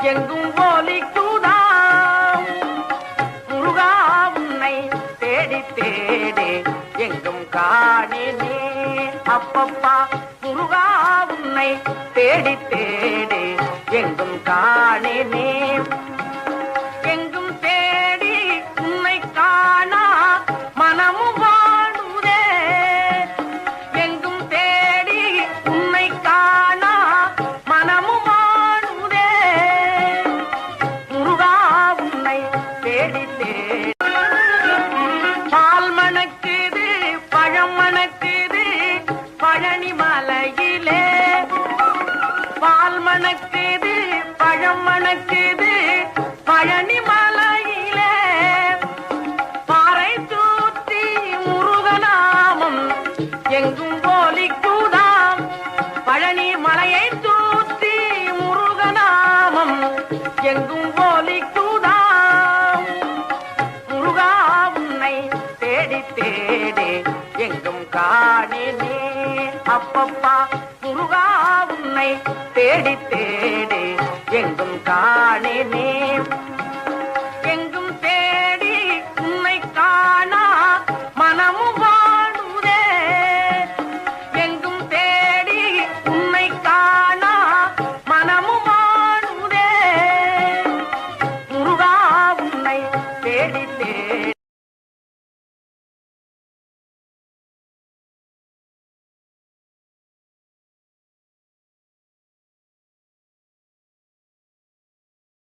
எங்கும் போலிக்குதாம் முருகா உன்னை தேடி தேடி எங்கும் காணினே அப்பப்பா முருகா உன்னை தேடி தேடி எங்கும் காணினே எங்கும் தேடி உன்னை காணா மனமும் வாடுதே எங்கும் தேடி உன்னை காணா மனமும் வாடுதே முருகா உன்னை தேடி தேடி பால் மணக்குது பழம் மணக்குது பழனி மலையிலே பால் மணக்குது பழம் மணக்குது பழனி மலையிலே பாறை தூத்தி முருகநாமம் எங்கும் போலிக்குதாம் பழனி மலையை தூத்தி முருகநாமம் எங்கும் போலிக்குதாம் முருகா உன்னை தேடி தேடி எங்கும் காணினே அப்பப்பா முருகா உன்னை தேடி தேடி